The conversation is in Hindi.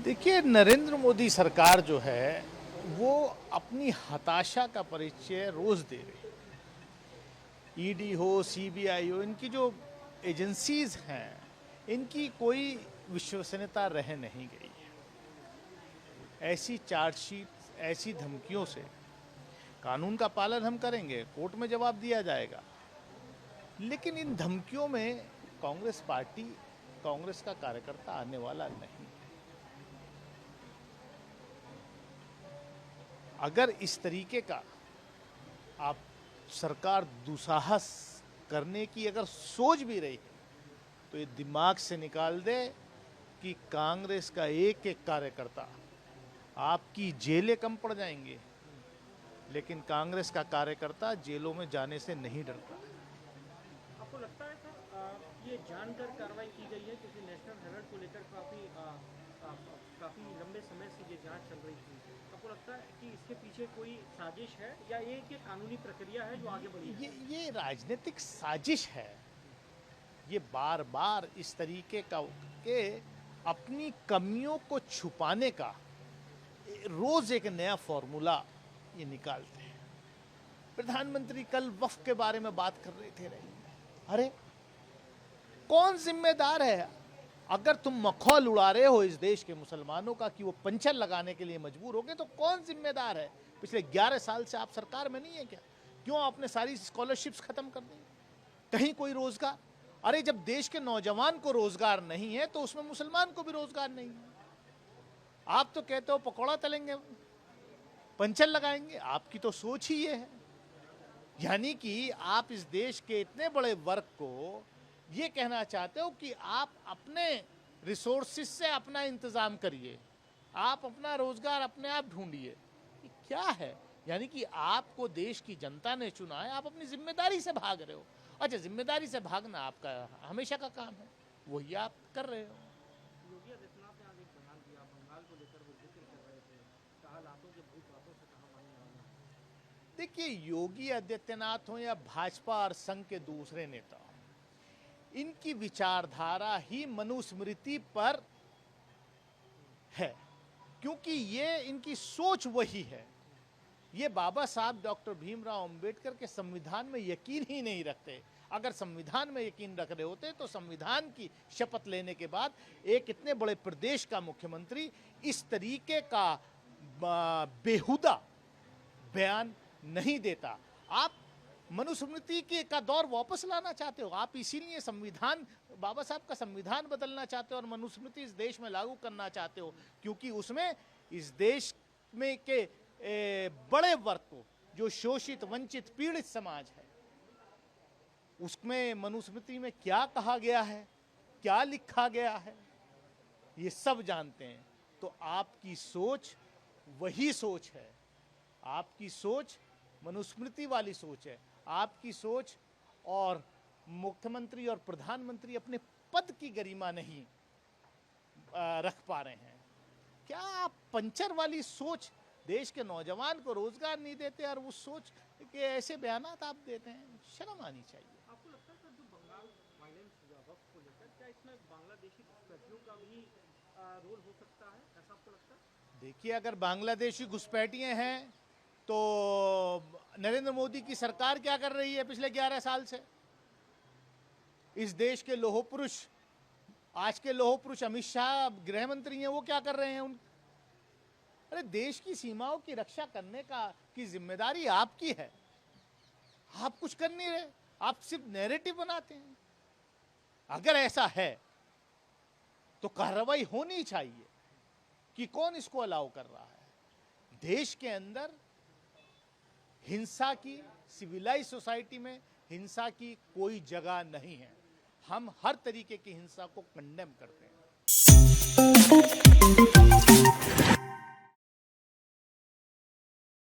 देखिए, नरेंद्र मोदी सरकार जो है वो अपनी हताशा का परिचय रोज दे रही है। ईडी हो, सीबीआई हो, इनकी जो एजेंसीज हैं, इनकी कोई विश्वसनीयता रह नहीं गई है। ऐसी चार्जशीट, ऐसी धमकियों से कानून का पालन हम करेंगे, कोर्ट में जवाब दिया जाएगा, लेकिन इन धमकियों में कांग्रेस पार्टी, कांग्रेस का कार्यकर्ता आने वाला नहीं। अगर इस तरीके का आप सरकार दुस्साहस करने की अगर सोच भी रही है तो ये दिमाग से निकाल दे कि कांग्रेस का एक एक कार्यकर्ता, आपकी जेलें कम पड़ जाएंगे, लेकिन कांग्रेस का कार्यकर्ता जेलों में जाने से नहीं डरता। आपको लगता है सर ये जानकर कार्रवाई की गई है, क्योंकि नेशनल हेराल्ड को लेकर काफ़ी लंबे समय से ये जांच चल रही थी। आपको लगता है कि इसके पीछे कोई साजिश है या ये कि कानूनी प्रक्रिया है जो आगे बढ़ी है? ये राजनीतिक साजिश है। ये बार बार इस तरीके का के अपनी कमियों को छुपाने का रोज एक नया फॉर्मूला ये निकालते हैं। प्रधानमंत्री कल वक्फ के बारे में बात कर रहे थे, अरे कौन जिम्मेदार है? अगर तुम मखौल उड़ा रहे हो इस देश के मुसलमानों का कि वो पंचर लगाने के लिए मजबूर हो गए, तो कौन जिम्मेदार है? पिछले 11 साल से आप सरकार में नहीं है क्या? क्यों आपने सारी स्कॉलरशिप्स खत्म कर दी? कहीं कोई रोजगार? अरे जब देश के नौजवान को रोजगार नहीं है तो उसमें मुसलमान को भी रोजगार नहीं है। आप तो कहते हो पकौड़ा तलेंगे, पंचर लगाएंगे। आपकी तो सोच ही ये है। यानी कि आप इस देश के इतने बड़े वर्ग को ये कहना चाहते हो कि आप अपने रिसोर्सेज से अपना इंतजाम करिए, आप अपना रोजगार अपने आप ढूंढिए। ये क्या है? यानी कि आपको देश की जनता ने चुना है, आप अपनी जिम्मेदारी से भाग रहे हो। अच्छा, जिम्मेदारी से भागना आपका हमेशा का काम है, वही आप कर रहे हो। योगी आदित्यनाथ ने आज एक बयान दिया बंगाल को लेकर, वो जिक्र कर रहे थे, कहा लातों के भूत बातों से कहा मानने वाला। देखिए, योगी आदित्यनाथ हो या भाजपा और संघ के दूसरे नेता, इनकी विचारधारा ही मनुस्मृति पर है, क्योंकि ये इनकी सोच वही है। ये बाबा साहब डॉक्टर भीमराव अंबेडकर के संविधान में यकीन ही नहीं रखते। अगर संविधान में यकीन रख रहे होते तो संविधान की शपथ लेने के बाद एक इतने बड़े प्रदेश का मुख्यमंत्री इस तरीके का बेहुदा बयान नहीं देता। आप मनुस्मृति के का दौर वापस लाना चाहते हो, आप इसीलिए संविधान, बाबा साहब का संविधान बदलना चाहते हो और मनुस्मृति इस देश में लागू करना चाहते हो, क्योंकि उसमें इस देश में के बड़े वर्ग को, जो शोषित, वंचित, पीड़ित समाज है, उसमें मनुस्मृति में क्या कहा गया है, क्या लिखा गया है, ये सब जानते हैं। तो आपकी सोच वही सोच है, आपकी सोच मनुस्मृति वाली सोच है। आपकी सोच और मुख्यमंत्री और प्रधानमंत्री अपने पद की गरिमा नहीं रख पा रहे हैं। क्या आप पंचर वाली सोच, देश के नौजवान को रोजगार नहीं देते और उस सोच के ऐसे बयानात आप देते हैं? शर्म आनी चाहिए। आपको लगता है सर जो बंगाल वायलेंस हुआ वक्त को लेकर, क्या इसमें बांग्लादेशी घुसपैठियों का भी रोल हो सकता है, ऐसा आपको लगता है? देखिए, अगर बांग्लादेशी घुसपैठिए हैं तो नरेंद्र मोदी की सरकार क्या कर रही है पिछले 11 साल से? इस देश के लौह पुरुष, आज के लौह पुरुष अमित शाह गृह मंत्री हैं, वो क्या कर रहे हैं? अरे देश की सीमाओं की रक्षा करने की जिम्मेदारी आपकी है, आप कुछ कर नहीं रहे, आप सिर्फ नैरेटिव बनाते हैं। अगर ऐसा है तो कार्रवाई होनी चाहिए कि कौन इसको अलाउ कर रहा है। देश के अंदर हिंसा की, सिविलाइज सोसाइटी में हिंसा की कोई जगह नहीं है। हम हर तरीके की हिंसा को कंडेम करते हैं।